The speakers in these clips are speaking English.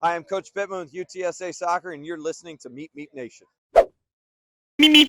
Hi, I'm Coach Pittman with UTSA Soccer, and you're listening to Meet Nation. Hey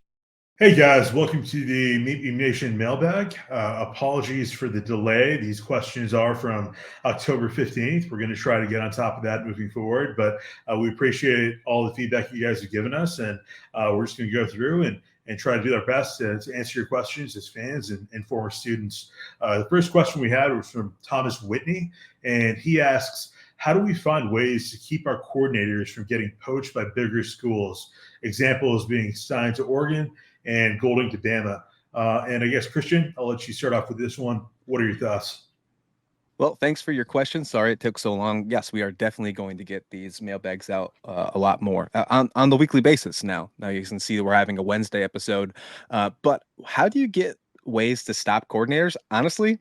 guys, welcome to the Meet Nation Mailbag. Apologies for the delay. These questions are from October 15th. We're going to try to get on top of that moving forward, but we appreciate all the feedback you guys have given us, and we're just going to go through and try to do our best to answer your questions as fans and former students. The first question we had was from Thomas Whitney, and he asks, how do we find ways to keep our coordinators from getting poached by bigger schools? Examples being signed to Oregon and Golding to Bama. And I guess, Christian, I'll let you start off with this one. What are your thoughts? Well, thanks for your question. Sorry it took so long. Yes, we are definitely going to get these mailbags out a lot more on the weekly basis now. Now you can see that we're having a Wednesday episode. But how do you get ways to stop coordinators? Honestly,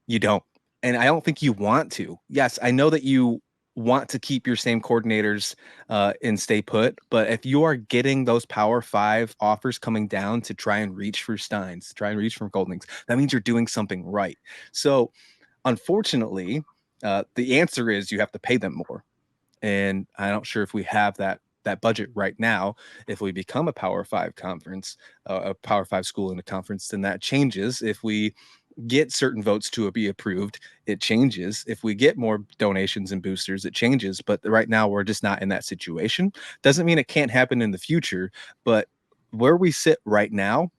you don't. And I don't think you want to. Yes, I know that you want to keep your same coordinators and stay put, but if you are getting those Power 5 offers coming down to try and reach for Steins, to try and reach for Goldings, that means you're doing something right. So unfortunately, the answer is you have to pay them more. And I'm not sure if we have that budget right now. If we become a Power 5 conference, a Power 5 school in a conference, then that changes. If we get certain votes to be approved, it changes. If we get more donations and boosters, it changes. But right now, we're just not in that situation. Doesn't mean it can't happen in the future, but where we sit right now,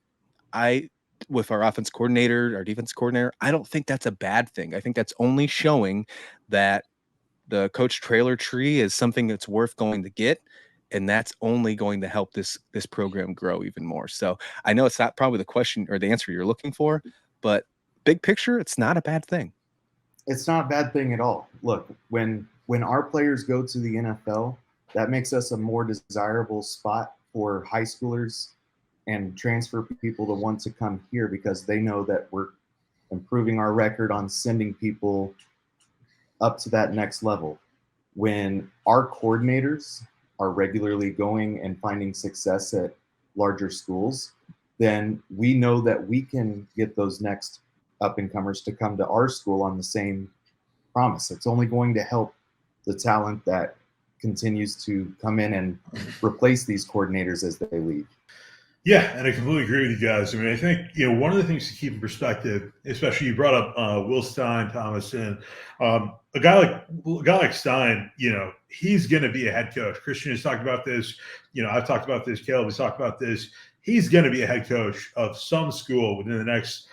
with our offense coordinator, our defense coordinator, I don't think that's a bad thing. I think that's only showing that the coach trailer tree is something that's worth going to get, and that's only going to help this program grow even more. So I know it's not probably the question or the answer you're looking for, but big picture, it's not a bad thing. It's not a bad thing at all. Look, when our players go to the NFL, that makes us a more desirable spot for high schoolers and transfer people to want to come here because they know that we're improving our record on sending people up to that next level. When our coordinators are regularly going and finding success at larger schools, then we know that we can get those next up and comers to come to our school on the same promise. It's only going to help the talent that continues to come in and replace these coordinators as they leave. Yeah, and I completely agree with you guys. I mean, I think, one of the things to keep in perspective, especially you brought up Will Stein, Thomas, and a guy like Stein, he's going to be a head coach. Christian has talked about this. I've talked about this. Caleb has talked about this. He's going to be a head coach of some school within the next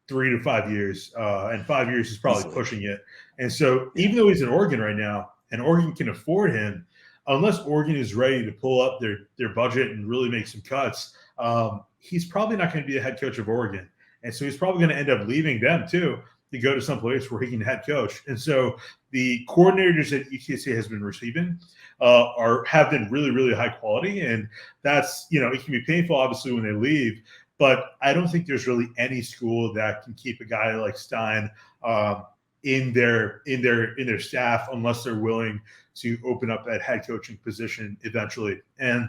3 to 5 years, and 5 years is probably pushing it. And so even though he's in Oregon right now and Oregon can afford him, unless Oregon is ready to pull up their budget and really make some cuts, he's probably not going to be a head coach of Oregon. And so he's probably going to end up leaving them too to go to some place where he can head coach. And so the coordinators that UTSA has been receiving have been really, really high quality. And that's, it can be painful, obviously, when they leave. But I don't think there's really any school that can keep a guy like Stein in their staff unless they're willing to open up that head coaching position eventually. And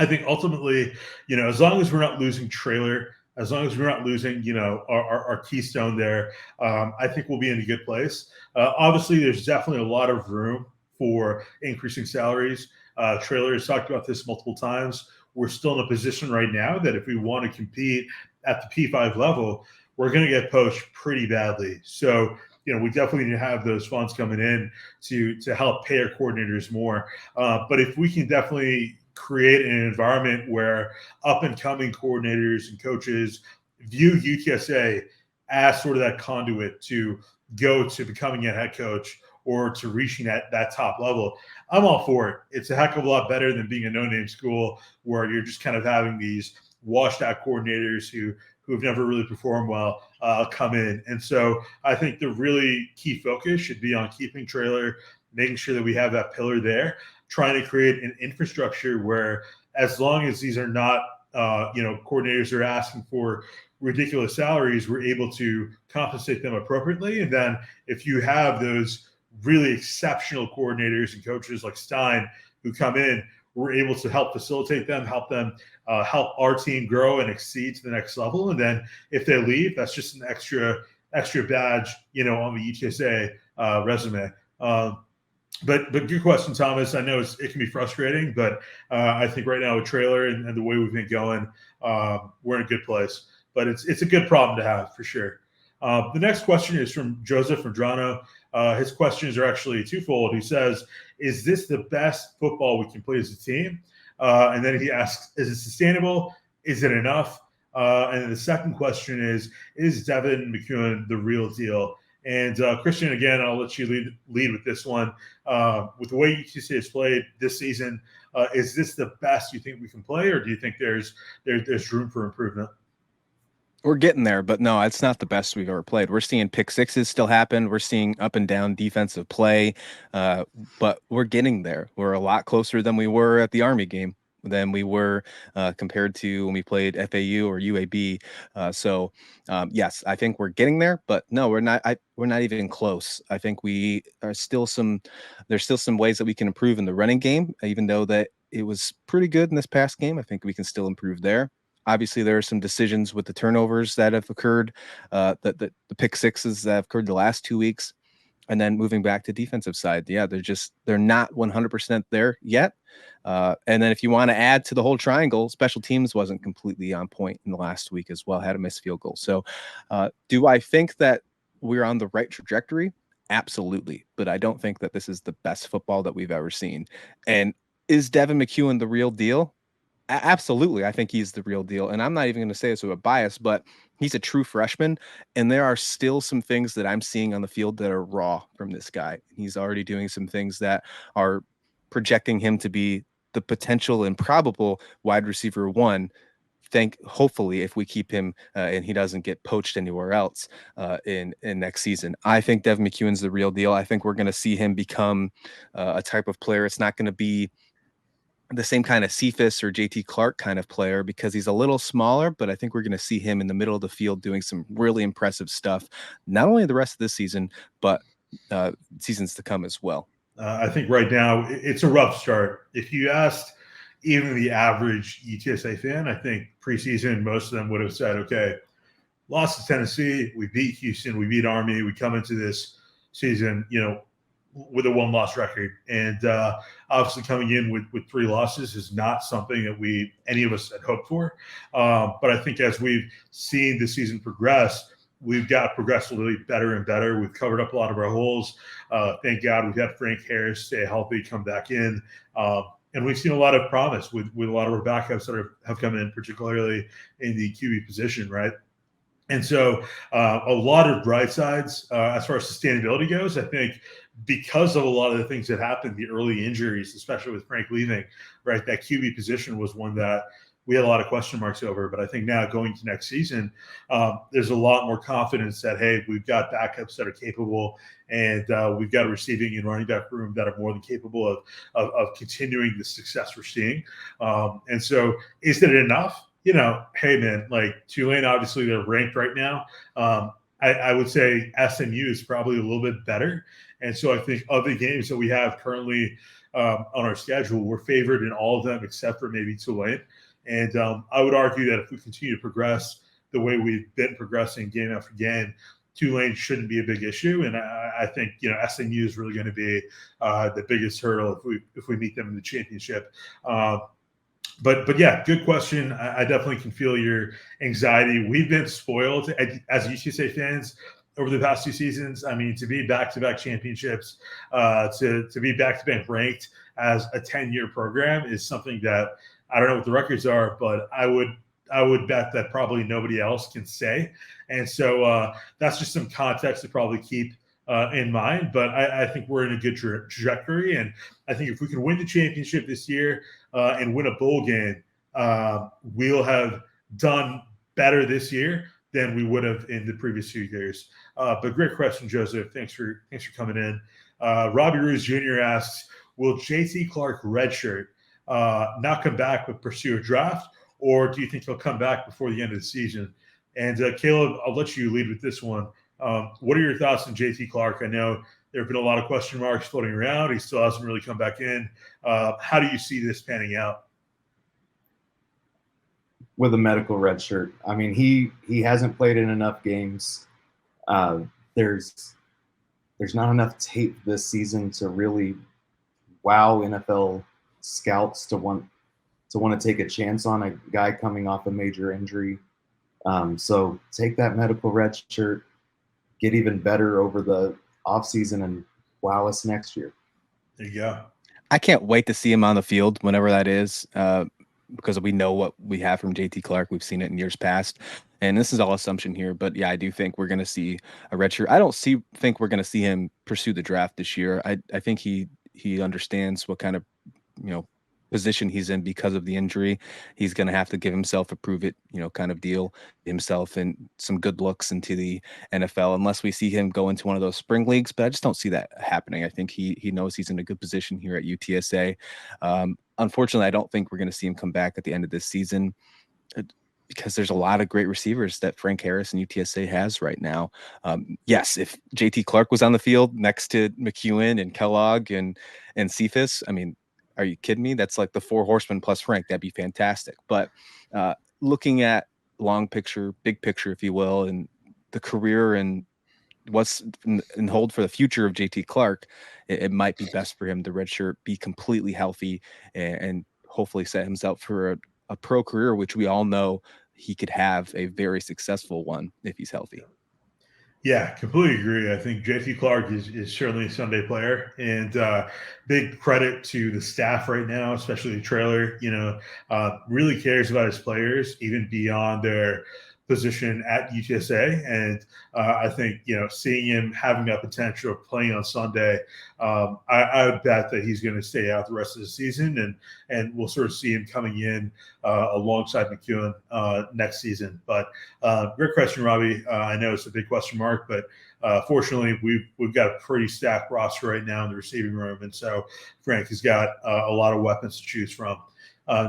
I think ultimately, as long as we're not losing trailer, as long as we're not losing, our keystone there, I think we'll be in a good place. Obviously, there's definitely a lot of room for increasing salaries. Trailer has talked about this multiple times. We're still in a position right now that if we want to compete at the P5 level, we're going to get poached pretty badly. So, we definitely need to have those funds coming in to help pay our coordinators more. But if we can definitely create an environment where up-and-coming coordinators and coaches view UTSA as sort of that conduit to go to becoming a head coach or to reaching that top level, I'm all for it. It's a heck of a lot better than being a no-name school where you're just kind of having these washed-out coordinators who have never really performed well come in. And so I think the really key focus should be on keeping trailer, making sure that we have that pillar there, trying to create an infrastructure where as long as these are not, coordinators are asking for ridiculous salaries, we're able to compensate them appropriately. And then if you have those really exceptional coordinators and coaches like Stein who come in, we're able to help facilitate them, help our team grow and exceed to the next level. And then if they leave, that's just an extra badge, on the UTSA resume. But good question, Thomas. I know it can be frustrating, but I think right now with Trailer and the way we've been going, we're in a good place. But it's a good problem to have for sure. The next question is from Joseph from Drano. His questions are actually twofold. He says, "Is this the best football we can play as a team?" And then he asks, "Is it sustainable? Is it enough?" And then the second question is Devin McEwen the real deal? And Christian, again, I'll let you lead with this one. With the way UTSA has played this season, is this the best you think we can play, or do you think there's room for improvement? We're getting there, but no, it's not the best we've ever played. We're seeing pick sixes still happen. We're seeing up and down defensive play, but we're getting there. We're a lot closer than we were at the Army game, than we were compared to when we played FAU or UAB. Yes, I think we're getting there, but no, we're not. We're not even close. I think we are still there's still some ways that we can improve in the running game, even though that it was pretty good in this past game. I think we can still improve there. Obviously, there are some decisions with the turnovers that have occurred, the pick sixes that have occurred the last 2 weeks. And then moving back to defensive side, yeah, they're not 100% there yet. And then if you want to add to the whole triangle, special teams wasn't completely on point in the last week as well, had a missed field goal. So do I think that we're on the right trajectory? Absolutely. But I don't think that this is the best football that we've ever seen. And is Devin McEwen the real deal? Absolutely. I think he's the real deal. And I'm not even going to say this with a bias, but he's a true freshman. And there are still some things that I'm seeing on the field that are raw from this guy. He's already doing some things that are projecting him to be the potential and probable wide receiver one. Hopefully, if we keep him and he doesn't get poached anywhere else in next season. I think Devin McEwen's the real deal. I think we're going to see him become a type of player. It's not going to be the same kind of Cephas or JT Clark kind of player because he's a little smaller, but I think we're going to see him in the middle of the field doing some really impressive stuff, not only the rest of this season, but seasons to come as well. I think right now it's a rough start. If you asked even the average UTSA fan, I think preseason, most of them would have said, okay, lost to Tennessee, we beat Houston, we beat Army, we come into this season, with a 1-loss record. And obviously coming in with 3 losses is not something that any of us had hoped for. But I think as we've seen the season progress, we've got progressively better and better. We've covered up a lot of our holes. Thank God we've had Frank Harris stay healthy, come back in. And we've seen a lot of promise with a lot of our backups that have come in, particularly in the QB position, right? And so a lot of bright sides as far as sustainability goes. I think because of a lot of the things that happened, the early injuries, especially with Frank leaving, right, that QB position was one that we had a lot of question marks over. But I think now going to next season, there's a lot more confidence that, hey, we've got backups that are capable, and we've got a receiving and running back room that are more than capable of continuing the success we're seeing. And so is it enough? Hey, man, like Tulane, obviously they're ranked right now. I would say SMU is probably a little bit better. And so I think of the games that we have currently on our schedule, we're favored in all of them except for maybe Tulane. And I would argue that if we continue to progress the way we've been progressing game after game, Tulane shouldn't be a big issue. And I think, SMU is really going to be the biggest hurdle if we meet them in the championship. But yeah, good question. I definitely can feel your anxiety. We've been spoiled as UTSA fans over the past 2 seasons. I mean, to be back-to-back championships, to be back-to-back ranked as a 10-year program is something that I don't know what the records are, but I would bet that probably nobody else can say. And so that's just some context to probably keep in mind. But I think we're in a good trajectory. And I think if we can win the championship this year and win a bowl game, we'll have done better this year than we would have in the previous few years. But great question, Joseph. Thanks for coming in. Robbie Ruse Jr. asks, will JT Clark redshirt not come back but pursue a draft, or do you think he'll come back before the end of the season? And Caleb, I'll let you lead with this one. What are your thoughts on JT Clark? I know there have been a lot of question marks floating around. He still hasn't really come back in. How do you see this panning out? With a medical red shirt. I mean, he hasn't played in enough games. There's there's not enough tape this season to really wow NFL scouts to want to take a chance on a guy coming off a major injury. So take that medical red shirt, get even better over the offseason, and wow us next year. There you go. I can't wait to see him on the field whenever that is, because we know what we have from JT Clark. We've seen it in years past. And this is all assumption here, but yeah, I do think we're going to see a redshirt. I don't think we're going to see him pursue the draft this year. I think he understands what kind of, position he's in because of the injury. He's going to have to give himself a prove it, kind of deal himself and some good looks into the NFL, unless we see him go into one of those spring leagues. But I just don't see that happening. I think he knows he's in a good position here at UTSA. Unfortunately, I don't think we're going to see him come back at the end of this season, because there's a lot of great receivers that Frank Harris and UTSA has right now. Yes, if JT Clark was on the field next to McEwen and Kellogg and Cephas, I mean, are you kidding me? That's like the 4 horsemen plus Frank. That'd be fantastic. But looking at long picture, big picture, if you will, and the career and what's in hold for the future of JT Clark, it might be best for him to redshirt, be completely healthy, and hopefully set himself for a pro career, which we all know he could have a very successful one if he's healthy. Yeah, completely agree. I think JT Clark is certainly a Sunday player, and big credit to the staff right now, especially the trailer. Really cares about his players even beyond their position at UTSA, and I think seeing him having that potential of playing on Sunday, I would bet that he's going to stay out the rest of the season, and we'll sort of see him coming in alongside McEwen next season. But great question, Robbie. I know it's a big question mark, but fortunately, we've got a pretty stacked roster right now in the receiving room, and so Frank has got a lot of weapons to choose from.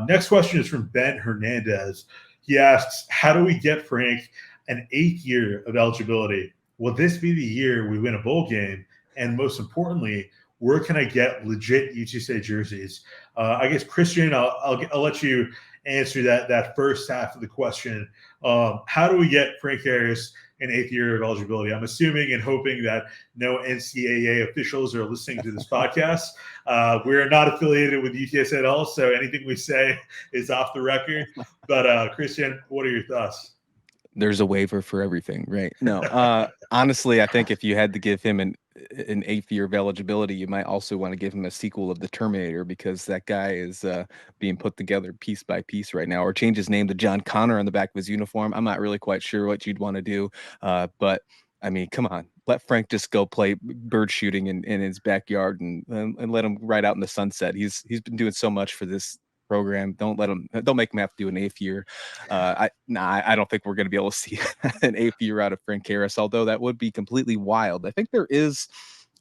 Next question is from Ben Hernandez. He asks, how do we get Frank an 8th year of eligibility? Will this be the year we win a bowl game? And most importantly, where can I get legit UTSA jerseys? I guess, Christian, I'll let you answer that first half of the question. How do we get Frank Harris an 8th year of eligibility? I'm assuming and hoping that no NCAA officials are listening to this podcast. We're not affiliated with UTSA at all, so anything we say is off the record. But Christian, what are your thoughts? There's a waiver for everything, right? No, honestly, I think if you had to give him an 8th year of eligibility, you might also want to give him a sequel of the Terminator, because that guy is being put together piece by piece right now, or change his name to John Connor on the back of his uniform. I'm not really quite sure what you'd want to do, but I mean, come on, let Frank just go play bird shooting in his backyard and let him ride out in the sunset. He's been doing so much for this program. Don't make him have to do an 8th year. I don't think we're going to be able to see an 8th year out of Frank Harris, although that would be completely wild. I think there is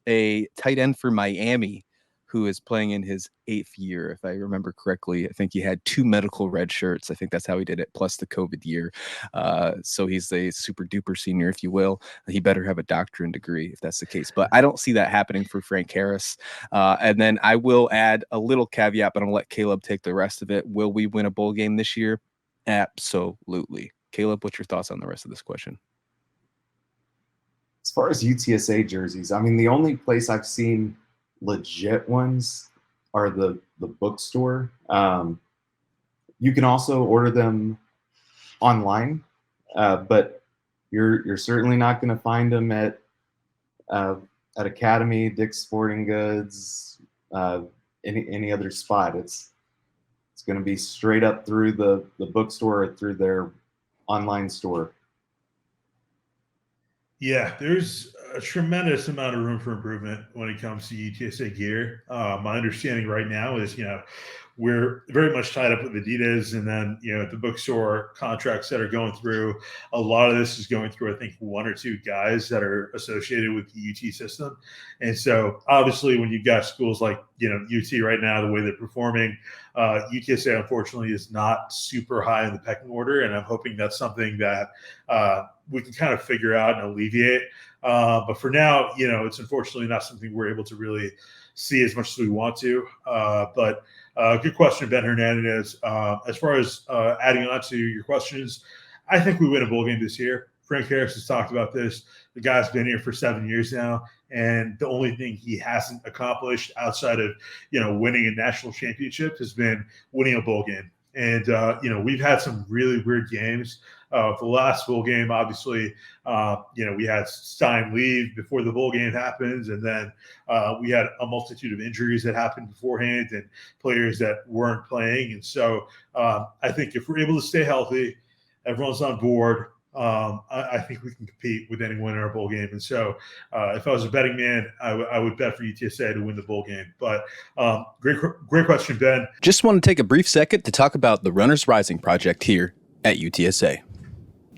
a tight end for Miami who is playing in his 8th year, if I remember correctly. I think he had 2 medical red shirts. I think that's how he did it, plus the COVID year. So he's a super duper senior, if you will. He better have a doctorate degree if that's the case. But I don't see that happening for Frank Harris. And then I will add a little caveat, but I'm going to let Caleb take the rest of it. Will we win a bowl game this year? Absolutely. Caleb, what's your thoughts on the rest of this question? As far as UTSA jerseys, I mean, the only place I've seen legit ones are the bookstore. You can also order them online, but you're certainly not going to find them at Academy, Dick's Sporting Goods, any other spot. It's going to be straight up through the bookstore or through their online store. Yeah, there's a tremendous amount of room for improvement when it comes to UTSA gear. My understanding right now is, we're very much tied up with Adidas, and then, the bookstore contracts that are going through, a lot of this is going through, I think, 1 or 2 guys that are associated with the UT system. And so obviously when you've got schools like, UT right now, the way they're performing, UTSA unfortunately is not super high in the pecking order. And I'm hoping that's something that we can kind of figure out and alleviate. But for now, it's unfortunately not something we're able to really see as much as we want to. But good question, Ben Hernandez. As far as adding on to your questions, I think we win a bowl game this year. Frank Harris has talked about this. The guy's been here for 7 years now. And the only thing he hasn't accomplished outside of, winning a national championship has been winning a bowl game. And, we've had some really weird games. The last bowl game, obviously, we had Stein leave before the bowl game happens. And then we had a multitude of injuries that happened beforehand and players that weren't playing. And so I think if we're able to stay healthy, everyone's on board, I think we can compete with anyone in our bowl game. And so if I was a betting man, I would bet for UTSA to win the bowl game. But great question, Ben. Just want to take a brief second to talk about the Runners Rising Project here at UTSA.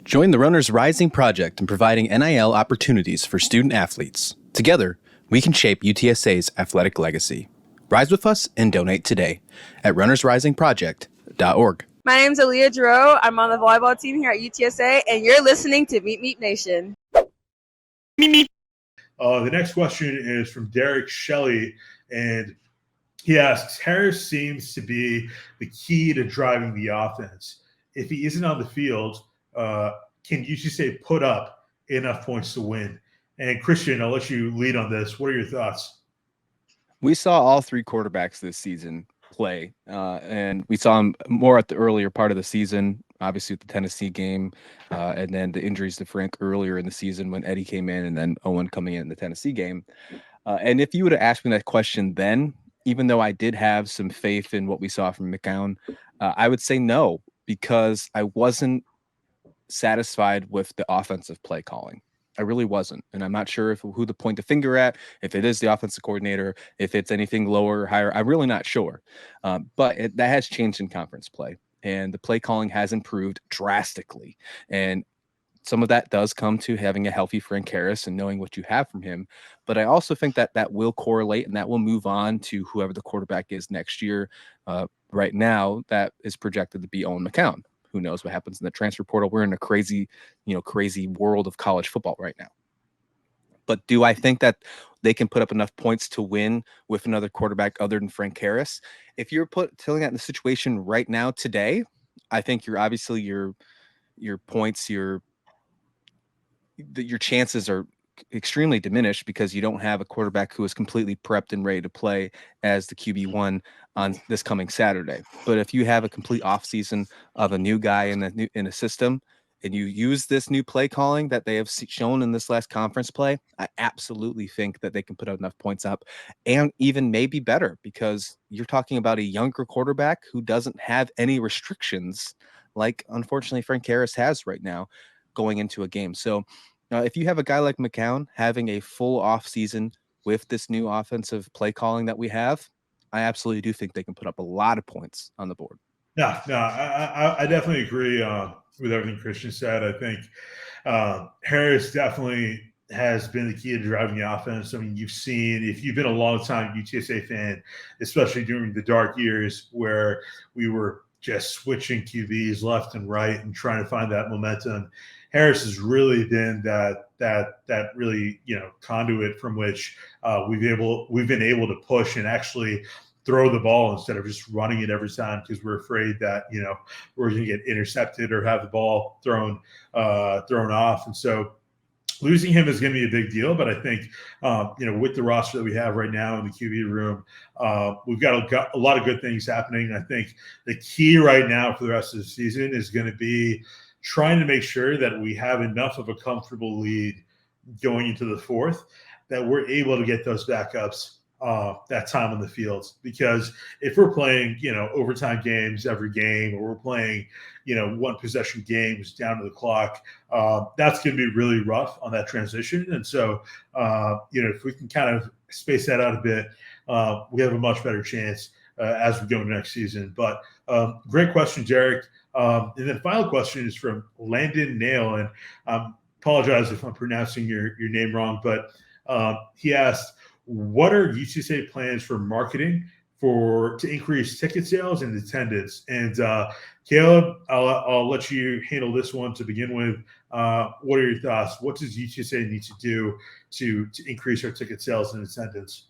Join the Runners Rising Project in providing NIL opportunities for student athletes. Together, we can shape UTSA's athletic legacy. Rise with us and donate today at runnersrisingproject.org. My name's Aaliyah Giroux. I'm on the volleyball team here at UTSA, and you're listening to Meet Meet Nation. The next question is from Derek Shelley, and he asks, Harris seems to be the key to driving the offense. If he isn't on the field, can UTSA put up enough points to win? And Christian, I'll let you lead on this. What are your thoughts? We saw all three quarterbacks this season play, and we saw him more at the earlier part of the season, obviously with the Tennessee game, and then the injuries to Frank earlier in the season when Eddie came in, and then Owen coming in the Tennessee game. And if you would have asked me that question then, even though I did have some faith in what we saw from McCown, I would say no, because I wasn't satisfied with the offensive play calling. I really wasn't. And I'm not sure who to point the finger at, if it is the offensive coordinator, if it's anything lower or higher. I'm really not sure. But that has changed in conference play. And the play calling has improved drastically. And some of that does come to having a healthy Frank Harris and knowing what you have from him. But I also think that that will correlate and that will move on to whoever the quarterback is next year. Right now, that is projected to be Owen McCown. Who knows what happens in the transfer portal? We're in a crazy world of college football right now. But do I think that they can put up enough points to win with another quarterback other than Frank Harris? If you're telling that in the situation right now today, I think you're obviously your points, your chances are extremely diminished because you don't have a quarterback who is completely prepped and ready to play as the QB1 on this coming Saturday. But if you have a complete offseason of a new guy in a system and you use this new play calling that they have shown in this last conference play, I absolutely think that they can put enough points up and even maybe better, because you're talking about a younger quarterback who doesn't have any restrictions like unfortunately Frank Harris has right now going into a game. So if you have a guy like McCown having a full off season with this new offensive play calling that we have, I absolutely do think they can put up a lot of points on the board. I definitely agree with everything Christian said. I think Harris definitely has been the key to driving the offense. I mean, you've seen, if you've been a long-time UTSA fan, especially during the dark years where we were just switching QBs left and right and trying to find that momentum, Harris has really been that really conduit from which we've been able to push and actually throw the ball instead of just running it every time because we're afraid that we're going to get intercepted or have the ball thrown off. And so losing him is going to be a big deal. But I think with the roster that we have right now in the QB room, we've got a lot of good things happening. I think the key right now for the rest of the season is going to be trying to make sure that we have enough of a comfortable lead going into the fourth that we're able to get those backups that time on the field. Because if we're playing, overtime games every game, or we're playing, one possession games down to the clock, that's going to be really rough on that transition. And so, if we can kind of space that out a bit, we have a much better chance as we go into next season. But great question, Derek. And then final question is from Landon Nail, and apologize if I'm pronouncing your name wrong, but he asked, what are UTSA plans for marketing to increase ticket sales and attendance? And Caleb, I'll let you handle this one to begin with. What are your thoughts? What does UTSA need to do to increase our ticket sales and attendance?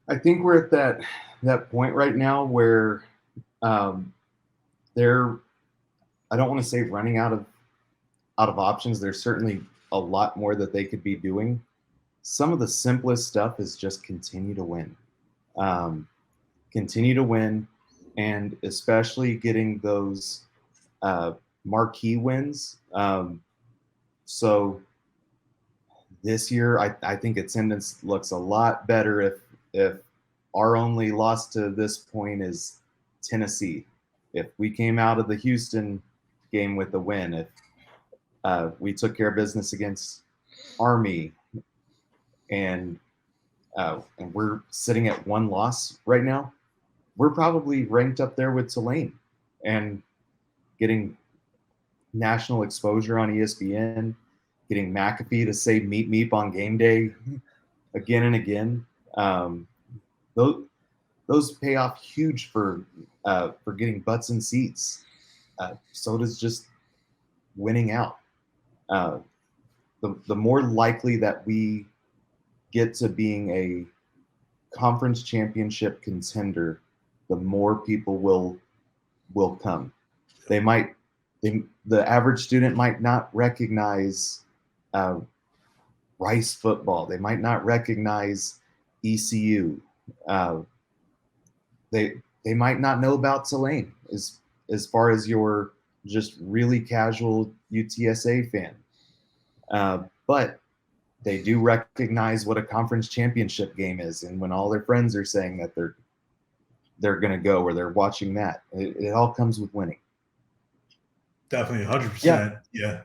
I think we're at that point right now where they're, I don't want to say running out of options. There's certainly a lot more that they could be doing. some of the simplest stuff is just continue to win. Continue to win, and especially getting those marquee wins. So this year, I think attendance looks a lot better if our only loss to this point is Tennessee. If we came out of the Houston game with a win, if we took care of business against Army, and we're sitting at one loss right now, we're probably ranked up there with Tulane and getting national exposure on ESPN, getting McAfee to say "meep meep" on game day again and again. Those pay off huge for getting butts in seats. So does just winning out. The more likely that we get to being a conference championship contender, the more people will come. The average student might not recognize Rice football. They might not recognize ECU. They might not know about Tulane as far as your just really casual UTSA fan. But they do recognize what a conference championship game is, and when all their friends are saying that they're going to go or they're watching that, it all comes with winning. Definitely 100%. Yeah.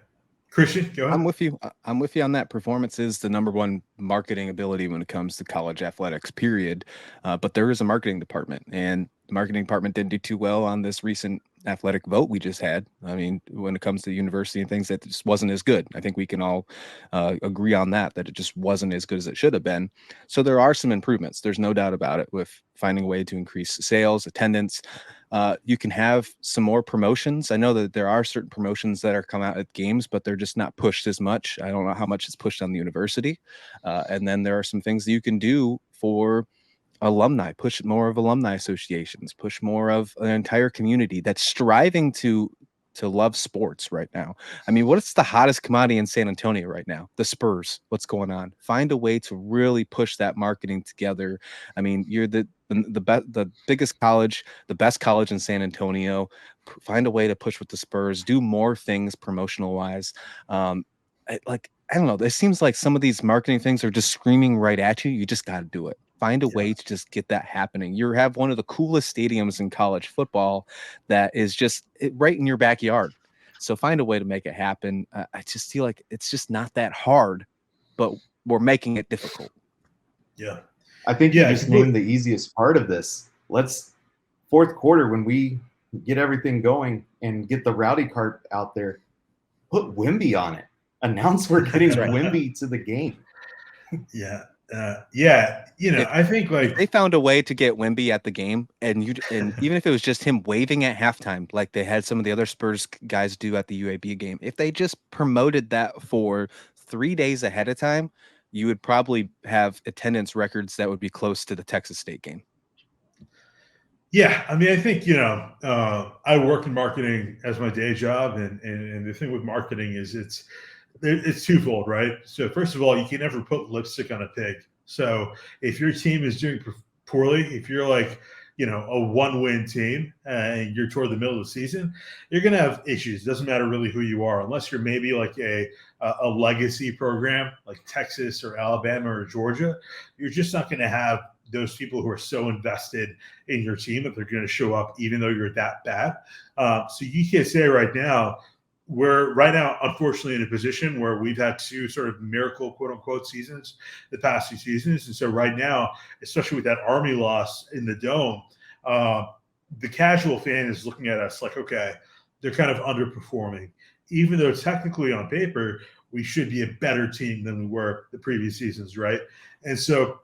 Christian, go ahead. I'm with you. I'm with you on that. Performance is the number one marketing ability when it comes to college athletics, period. But there is a marketing department, and the marketing department didn't do too well on this recent athletic vote we just had. I mean, when it comes to university and things, that just wasn't as good. I think we can all agree on that it just wasn't as good as it should have been. So there are some improvements. There's no doubt about it with finding a way to increase sales, attendance. You can have some more promotions. I know that there are certain promotions that are come out at games, but they're just not pushed as much. I don't know how much is pushed on the university. And then there are some things that you can do for alumni, push more of alumni associations, push more of an entire community that's striving to love sports right now. I mean, what's the hottest commodity in San Antonio right now? The Spurs. What's going on? Find a way to really push that marketing together. I mean, you're the biggest college, the best college in San Antonio. Find a way to push with the Spurs. Do more things promotional wise. I don't know. It seems like some of these marketing things are just screaming right at you. You just got to do it. Find a way to just get that happening. You have one of the coolest stadiums in college football that is just right in your backyard. So find a way to make it happen. I just feel like it's just not that hard, but we're making it difficult. Yeah. I think you just named the easiest part of this. Let's fourth quarter, when we get everything going and get the rowdy cart out there, put Wimby on it. Announce we're getting Wimby to the game. Yeah. I think like they found a way to get Wimby at the game, and even if it was just him waving at halftime, like they had some of the other Spurs guys do at the UAB game, if they just promoted that for 3 days ahead of time, you would probably have attendance records that would be close to the Texas State game. Yeah, I mean, I think I work in marketing as my day job, and the thing with marketing is it's twofold, right? So first of all, you can never put lipstick on a pig. So if your team is doing poorly, if you're like, a one-win team and you're toward the middle of the season, you're going to have issues. It doesn't matter really who you are, unless you're maybe like a legacy program like Texas or Alabama or Georgia. You're just not going to have those people who are so invested in your team that they're going to show up even though you're that bad. So UTSA right now, we're unfortunately in a position where we've had two sort of miracle, quote unquote, seasons the past 2 seasons. And so right now, especially with that Army loss in the Dome, the casual fan is looking at us like, okay, they're kind of underperforming, even though technically on paper, we should be a better team than we were the previous seasons. Right. And so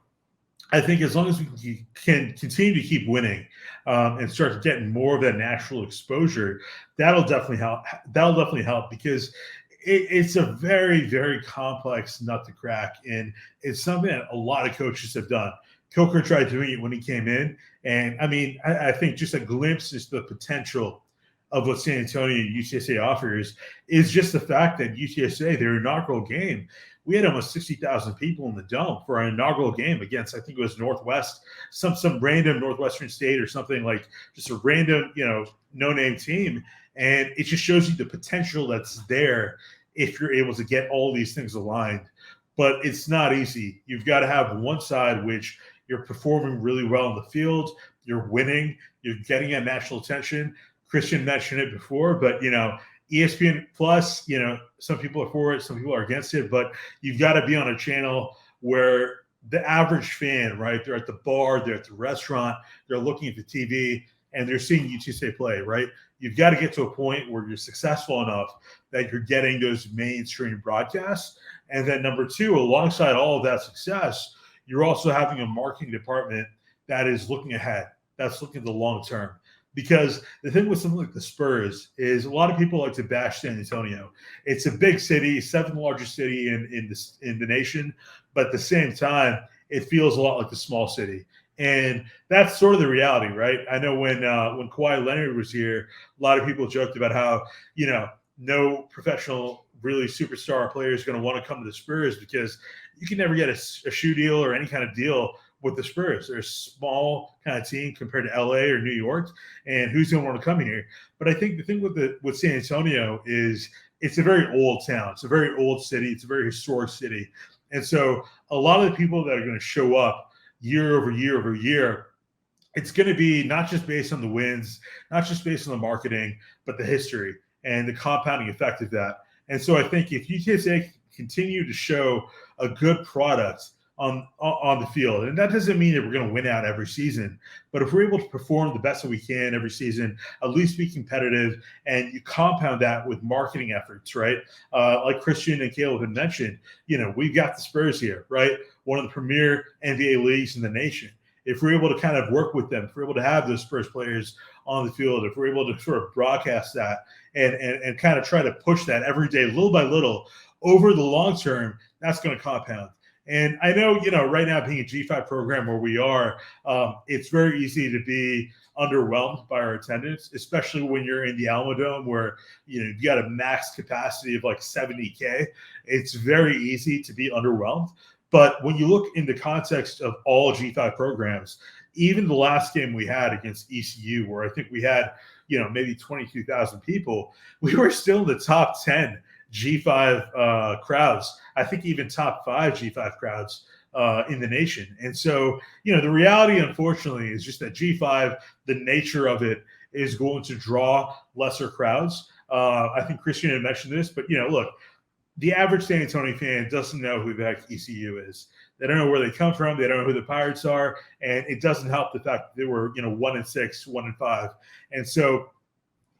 I think as long as we can continue to keep winning and start getting more of that national exposure, that'll definitely help. Because it's a very, very complex nut to crack, and it's something that a lot of coaches have done. Coker tried doing it when he came in, and I mean, I think just a glimpse is the potential of what San Antonio and UTSA offers is just the fact that UTSA, their inaugural game, we had almost 60,000 people in the dome for our inaugural game against, I think it was Northwest, some random Northwestern state or something, like just a random, no-name team. And it just shows you the potential that's there if you're able to get all these things aligned. But it's not easy. You've got to have one side which you're performing really well in the field, you're winning, you're getting at national attention. Christian mentioned it before, but ESPN Plus, some people are for it, some people are against it, but you've got to be on a channel where the average fan, right? They're at the bar, they're at the restaurant, they're looking at the TV, and they're seeing UTSA play, right? You've got to get to a point where you're successful enough that you're getting those mainstream broadcasts. And then number two, alongside all of that success, you're also having a marketing department that is looking ahead, that's looking at the long term. Because the thing with something like the Spurs is a lot of people like to bash San Antonio. It's a big city, 7th largest city in the nation, but at the same time, it feels a lot like the small city. And that's sort of the reality, right? I know when Kawhi Leonard was here, a lot of people joked about how, no professional, really superstar player is going to want to come to the Spurs because you can never get a shoe deal or any kind of deal with the Spurs. They're a small kind of team compared to LA or New York, and who's going to want to come here? But I think the thing with San Antonio is it's a very old town. It's a very old city. It's a very historic city. And so a lot of the people that are going to show up year over year over year, it's going to be not just based on the wins, not just based on the marketing, but the history and the compounding effect of that. And so I think if UTSA continue to show a good product on the field, and that doesn't mean that we're going to win out every season, but if we're able to perform the best that we can every season, at least be competitive, and you compound that with marketing efforts, right? Like Christian and Caleb had mentioned, we've got the Spurs here, right? One of the premier NBA leagues in the nation. If we're able to kind of work with them, if we're able to have those Spurs players on the field, if we're able to sort of broadcast that and kind of try to push that every day, little by little, over the long term, that's going to compound. And I know, right now being a G5 program where we are, it's very easy to be underwhelmed by our attendance, especially when you're in the Alamo Dome where, you've got a max capacity of like 70K. It's very easy to be underwhelmed. But when you look in the context of all G5 programs, even the last game we had against ECU, where I think we had, maybe 22,000 people, we were still in the top 10 G5 crowds. I think even top 5 G5 crowds in the nation. And so, the reality, unfortunately, is just that G5, the nature of it is going to draw lesser crowds. I think Christian had mentioned this, but, look, the average San Antonio fan doesn't know who the heck ECU is. They don't know where they come from. They don't know who the Pirates are. And it doesn't help the fact that they were, 1-6, 1-5. And so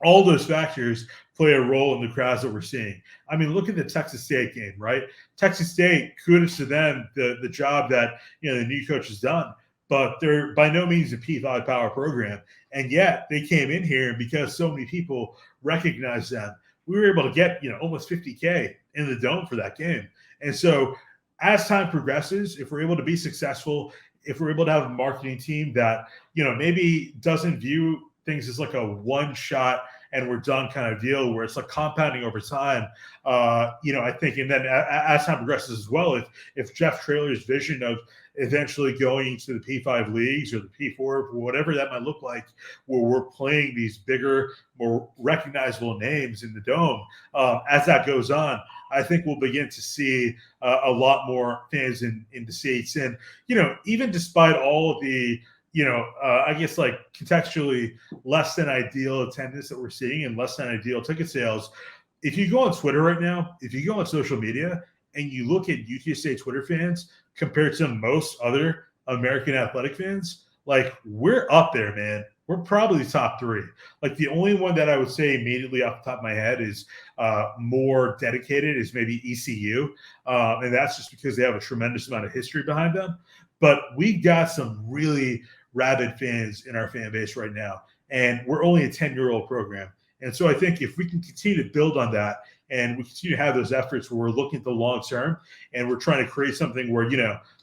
all those factors play a role in the crowds that we're seeing. I mean, look at the Texas State game, right? Texas State, kudos to them, the job that, the new coach has done. But they're by no means a P5 power program. And yet they came in here, and because so many people recognize them, we were able to get, almost 50K in the dome for that game. And so as time progresses, if we're able to be successful, if we're able to have a marketing team that, maybe doesn't view things as like a one shot and we're done kind of deal where it's like compounding over time, I think, and then as time progresses as well, if Jeff Traylor's vision of eventually going to the P5 leagues or the P4, whatever that might look like, where we're playing these bigger, more recognizable names in the dome, as that goes on, I think we'll begin to see a lot more fans in the seats. And, even despite all of the, I guess like contextually less than ideal attendance that we're seeing and less than ideal ticket sales, if you go on Twitter right now, if you go on social media and you look at UTSA Twitter fans compared to most other American athletic fans, like we're up there, man. We're probably top 3. Like the only one that I would say immediately off the top of my head is more dedicated is maybe ECU. And that's just because they have a tremendous amount of history behind them. But we've got some really rabid fans in our fan base right now. And we're only a 10-year-old program. And so I think if we can continue to build on that and we continue to have those efforts where we're looking at the long term and we're trying to create something where,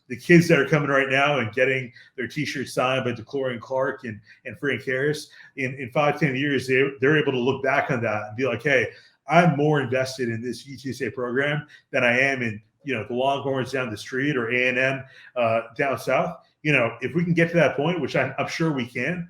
the kids that are coming right now and getting their T-shirts signed by DeClorian Clark and Frank Harris, in 5-10 years, they're able to look back on that and be like, hey, I'm more invested in this UTSA program than I am in the Longhorns down the street or A&M down south. If we can get to that point, which I'm sure we can,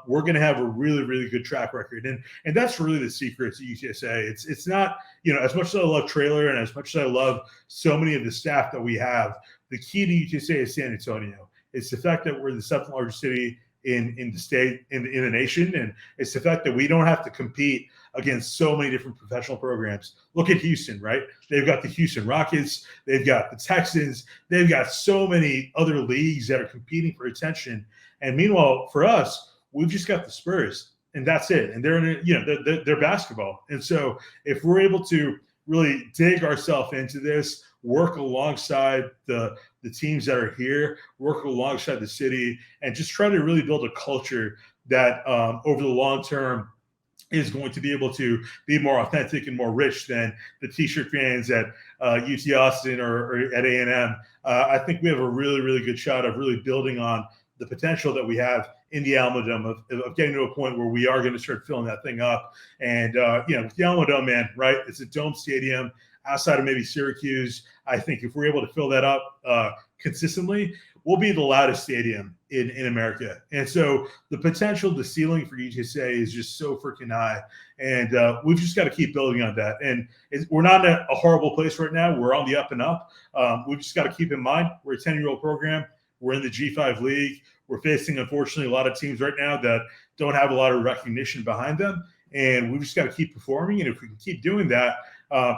we're going to have a really, really good track record. And that's really the secret to UTSA. It's not, as much as I love Traylor and as much as I love so many of the staff that we have, the key to UTSA is San Antonio. It's the fact that we're the seventh largest city in the state, in the nation. And it's the fact that we don't have to compete against so many different professional programs. Look at Houston, right? They've got the Houston Rockets. They've got the Texans. They've got so many other leagues that are competing for attention. And meanwhile, for us, we've just got the Spurs, and that's it. And they're basketball. And so if we're able to really dig ourselves into this, work alongside the teams that are here, work alongside the city, and just try to really build a culture that over the long term is going to be able to be more authentic and more rich than the T-shirt fans at UT Austin or at A&M. I think we have a really, really good shot of really building on the potential that we have in the Alamodome of getting to a point where we are going to start filling that thing up. And, the Alamodome, man, right? It's a dome stadium outside of maybe Syracuse. I think if we're able to fill that up consistently, we'll be the loudest stadium in America. And so the potential, the ceiling for UTSA is just so freaking high. And we've just got to keep building on that. And we're not in a horrible place right now. We're on the up and up. We've just got to keep in mind, we're a 10-year-old program. We're in the G5 league. We're facing, unfortunately, a lot of teams right now that don't have a lot of recognition behind them. And we've just got to keep performing. And if we can keep doing that,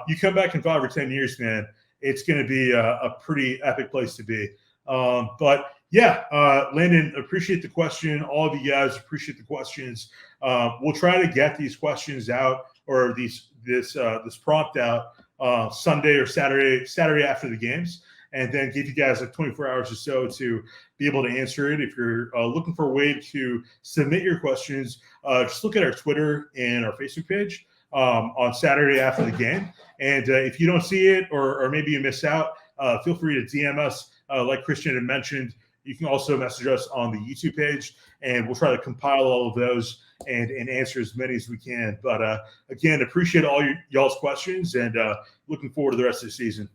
you come back in 5 or 10 years, man, it's going to be a pretty epic place to be. But yeah, Landon, appreciate the question. All of you guys appreciate the questions. We'll try to get these questions out, or this prompt out Sunday or Saturday after the games, and then give you guys like 24 hours or so to be able to answer it. If you're looking for a way to submit your questions, just look at our Twitter and our Facebook page on Saturday after the game. And if you don't see it, or maybe you miss out, feel free to DM us. Like Christian had mentioned, you can also message us on the YouTube page, and we'll try to compile all of those and answer as many as we can. But again, appreciate all y'all's questions, and looking forward to the rest of the season.